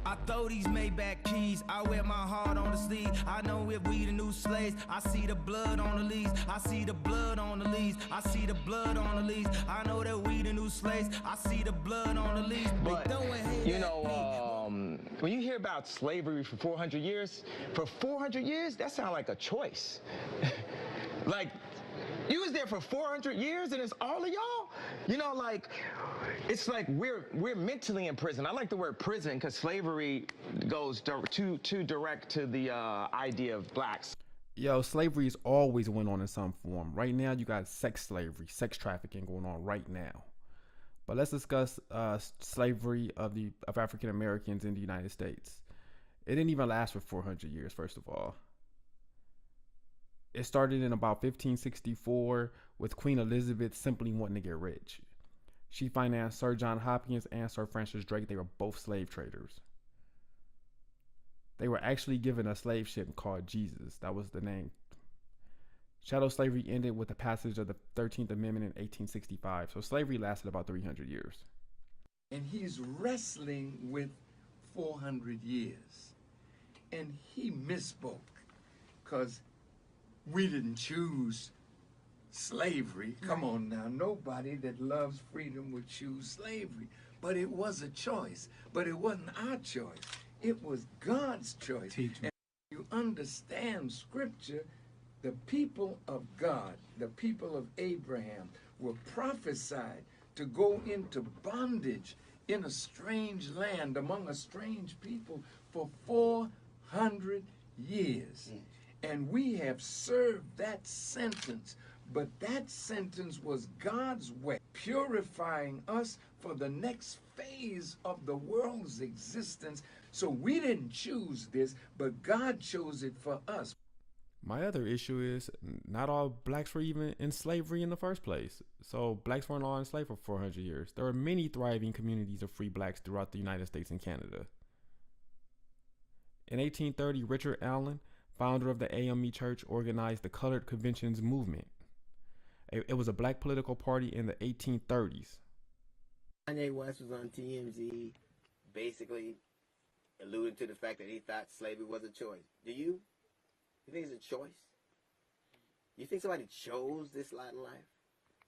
I throw these Maybach keys, I wear my heart on the sleeve. I know if we the new slaves, I see the blood on the leaves. I see the blood on the leaves. I see the blood on the leaves. I know that we the new slaves, I see the blood on the leaves. But, you know, when you hear about slavery for 400 years, that sounds like a choice. Like, you was there for 400 years and it's all of y'all? You know, like, it's like we're mentally in prison. I like the word prison because slavery goes too direct to the idea of blacks. Yo, slavery's always went on in some form. Right now, you got sex slavery, sex trafficking going on right now. But let's discuss slavery of African Americans in the United States. It didn't even last for 400 years, first of all. It started in about 1564 with Queen Elizabeth simply wanting to get rich. She financed Sir John Hopkins and Sir Francis Drake. They were both slave traders. They were actually given a slave ship called Jesus. That was the name. Chattel slavery ended with the passage of the 13th Amendment in 1865. So slavery lasted about 300 years. And he's wrestling with 400 years. And he misspoke because we didn't choose slavery. Come on now, nobody that loves freedom would choose slavery. But it was a choice. But it wasn't our choice. It was God's choice. And you understand Scripture, the people of God, the people of Abraham, were prophesied to go into bondage in a strange land among a strange people for 400 years. And we have served that sentence, but that sentence was God's way, purifying us for the next phase of the world's existence. So we didn't choose this, but God chose it for us. My other issue is not all blacks were even in slavery in the first place. So blacks weren't all enslaved for 400 years. There are many thriving communities of free blacks throughout the United States and Canada. In 1830, Richard Allen, founder of the AME Church, organized the Colored Conventions movement. It was a black political party in the 1830s. Kanye West was on TMZ, basically alluding to the fact that he thought slavery was a choice. Do you? You think it's a choice? You think somebody chose this lot in life?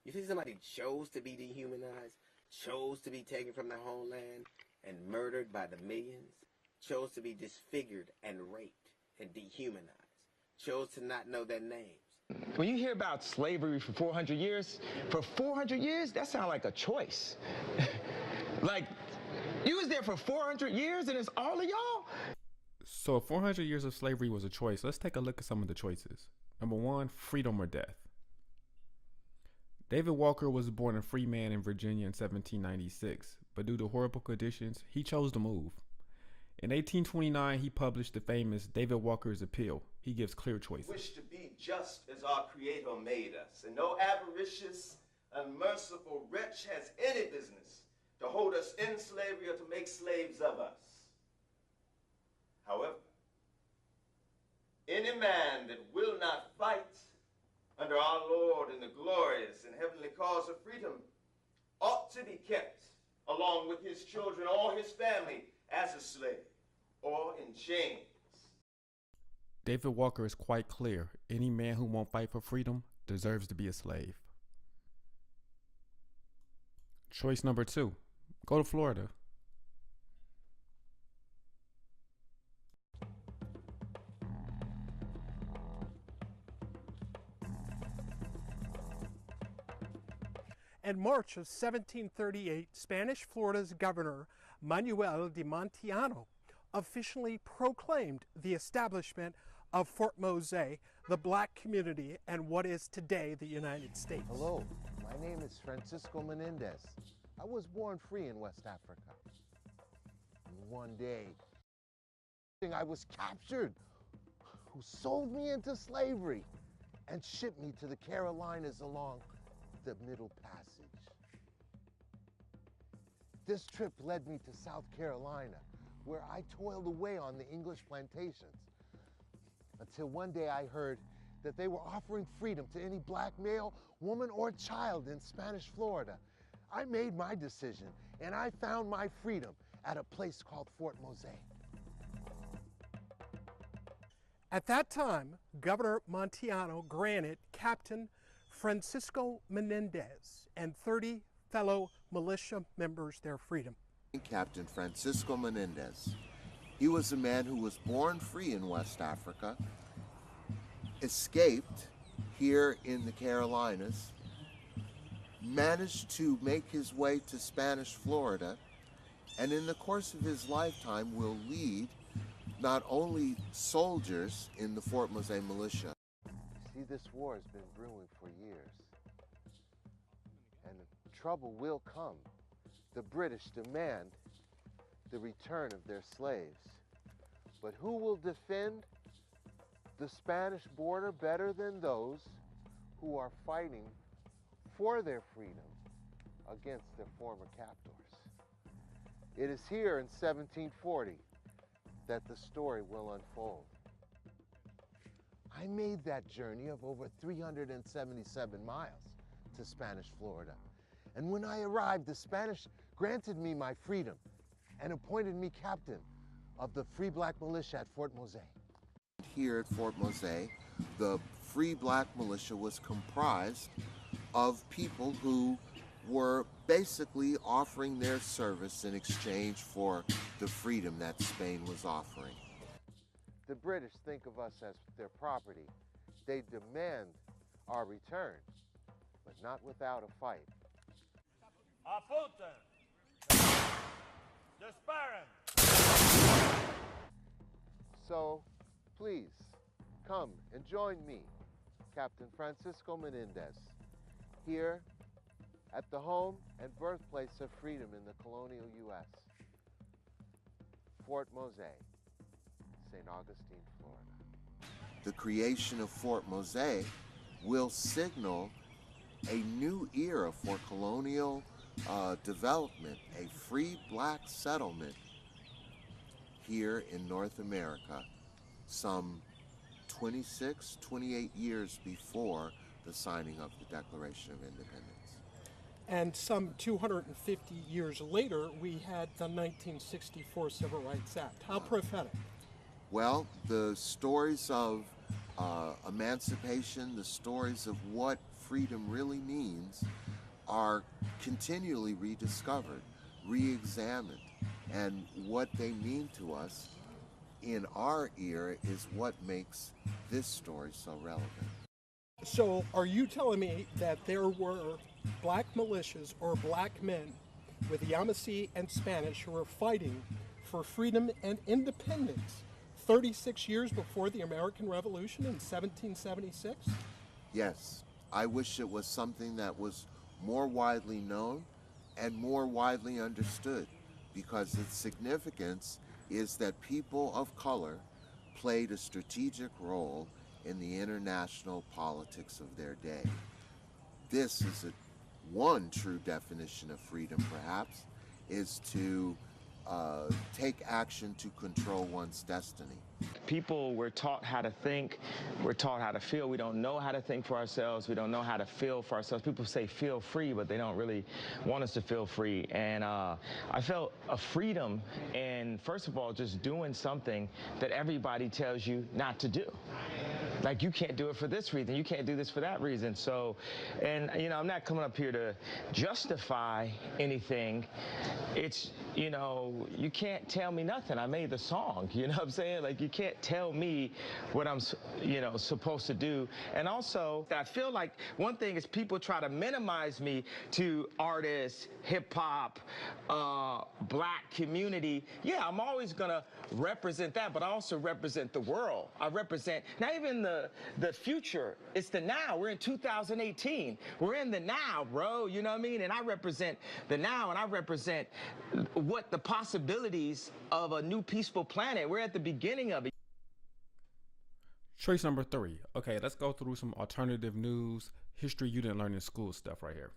You think somebody chose to be dehumanized, chose to be taken from their homeland and murdered by the millions, chose to be disfigured and raped and dehumanized, chose to not know their names? When you hear about slavery for 400 years, that sounds like a choice. Like, you was there for 400 years and it's all of y'all? So 400 years of slavery was a choice. Let's take a look at some of the choices. Number one, freedom or death. David Walker was born a free man in Virginia in 1796, but due to horrible conditions, he chose to move. In 1829, he published the famous David Walker's Appeal. He gives clear choices. Wish to be just as our Creator made us, and no avaricious, unmerciful wretch has any business to hold us in slavery or to make slaves of us. However, any man that will not fight under our Lord in the glorious and heavenly cause of freedom ought to be kept along with his children or his family as a slave or in chains. David Walker is quite clear. Any man who won't fight for freedom deserves to be a slave. Choice number two, go to Florida. In March of 1738, Spanish Florida's governor, Manuel de Montiano, officially proclaimed the establishment of Fort Mose, the black community, and what is today the United States. Hello, my name is Francisco Menendez. I was born free in West Africa. And one day, I was captured, who sold me into slavery and shipped me to the Carolinas along the Middle Passage. This trip led me to South Carolina, where I toiled away on the English plantations, until one day I heard that they were offering freedom to any black male, woman, or child in Spanish Florida. I made my decision, and I found my freedom at a place called Fort Mose. At that time, Governor Montiano granted Captain Francisco Menendez and 30 fellow militia members their freedom. Captain Francisco Menendez. He was a man who was born free in West Africa, escaped here in the Carolinas, managed to make his way to Spanish Florida, and in the course of his lifetime will lead not only soldiers in the Fort Mose militia. See, this war has been brewing for years, and trouble will come. The British demand the return of their slaves. But who will defend the Spanish border better than those who are fighting for their freedom against their former captors? It is here in 1740 that the story will unfold. I made that journey of over 377 miles to Spanish Florida. And when I arrived, the Spanish granted me my freedom and appointed me captain of the Free Black Militia at Fort Mose. Here at Fort Mose, the Free Black Militia was comprised of people who were basically offering their service in exchange for the freedom that Spain was offering. The British think of us as their property. They demand our return, but not without a fight. Apunten! Disparen! So, please, come and join me, Captain Francisco Menendez, here at the home and birthplace of freedom in the colonial U.S., Fort Mose, St. Augustine, Florida. The creation of Fort Mose will signal a new era for colonial development, a free black settlement here in North America, some 26, 28 years before the signing of the Declaration of Independence. And some 250 years later, we had the 1964 Civil Rights Act. How prophetic. Well, the stories of emancipation, the stories of what freedom really means are continually rediscovered, re-examined, and what they mean to us in our era is what makes this story so relevant. So are you telling me that there were black militias or black men with Yamasee and Spanish who were fighting for freedom and independence 36 years before the American Revolution in 1776? Yes, I wish it was something that was more widely known and more widely understood, because its significance is that people of color played a strategic role in the international politics of their day. This is one true definition of freedom, perhaps, is to take action to control one's destiny. People were taught how to think, we're taught how to feel. We don't know how to think for ourselves. We don't know how to feel for ourselves. People say feel free, but they don't really want us to feel free. And I felt a freedom in, first of all, just doing something that everybody tells you not to do. Like, you can't do it for this reason, you can't do this for that reason. So, and you know, I'm not coming up here to justify anything. It's, you know, you can't tell me nothing. I made the song, you know what I'm saying? Like, you can't tell me what I'm, you know, supposed to do. And also, I feel like one thing is people try to minimize me to artists, hip hop, black community. Yeah, I'm always gonna represent that, but I also represent the world. I represent, not even the future, it's the now. We're in 2018. We're in the now, bro, you know what I mean? And I represent the now, and I represent what the possibilities of a new peaceful planet. We're at the beginning of it. Choice number 3. Okay, let's go through some alternative news, history you didn't learn in school stuff right here.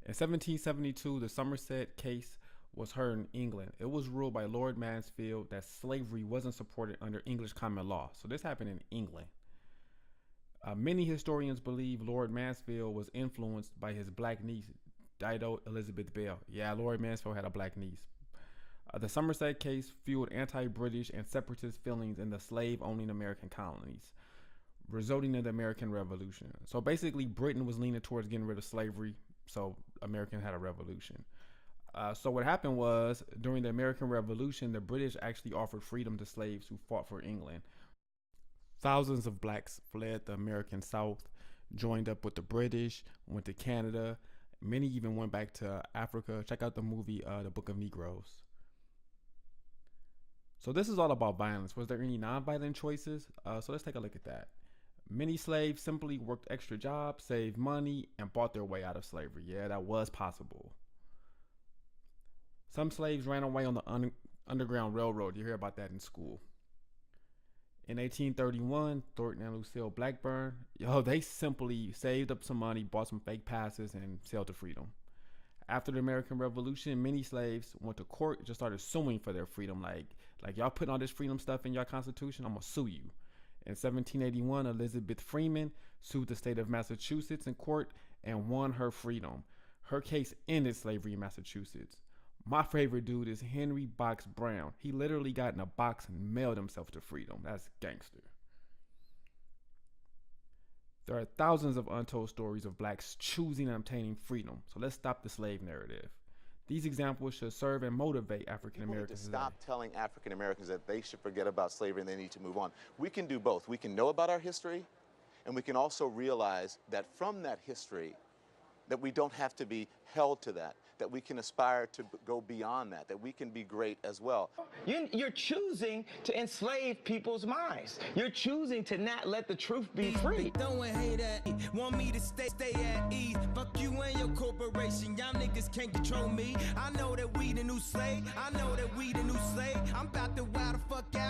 In 1772, the Somerset case was heard in England. It was ruled by Lord Mansfield that slavery wasn't supported under English common law. So this happened in England. Many historians believe Lord Mansfield was influenced by his black niece, Dido Elizabeth Bell. Yeah, Lord Mansfield had a black niece. The Somerset case fueled anti-British and separatist feelings in the slave-owning American colonies, resulting in the American Revolution. So basically, Britain was leaning towards getting rid of slavery, so Americans had a revolution. So what happened was, during the American Revolution, the British actually offered freedom to slaves who fought for England. Thousands of blacks fled the American South, joined up with the British, went to Canada. Many even went back to Africa. Check out the movie, The Book of Negroes. So this is all about violence. Was there any non-violent choices? So let's take a look at that. Many slaves simply worked extra jobs, saved money, and bought their way out of slavery. Yeah, that was possible. Some slaves ran away on the Underground Railroad. You hear about that in school. In 1831, Thornton and Lucille Blackburn, they simply saved up some money, bought some fake passes, and sailed to freedom. After the American Revolution, many slaves went to court and just started suing for their freedom. Like y'all putting all this freedom stuff in your constitution, I'm gonna sue you. In 1781, Elizabeth Freeman sued the state of Massachusetts in court and won her freedom. Her case ended slavery in Massachusetts. My favorite dude is Henry Box Brown. He literally got in a box and mailed himself to freedom. That's gangster. There are thousands of untold stories of blacks choosing and obtaining freedom. So let's stop the slave narrative. These examples should serve and motivate African Americans. We need to stop telling African Americans that they should forget about slavery and they need to move on. We can do both. We can know about our history, and we can also realize that from that history, that we don't have to be held to that we can aspire to go beyond that we can be great as well. You're choosing to enslave people's minds. You're choosing to not let the truth be free. Don't hate at me. Want me to stay at ease. Fuck you and your corporation. Y'all niggas can't control me. I know that we the new slave. I know that we the new slave. I'm about to wild the fuck out.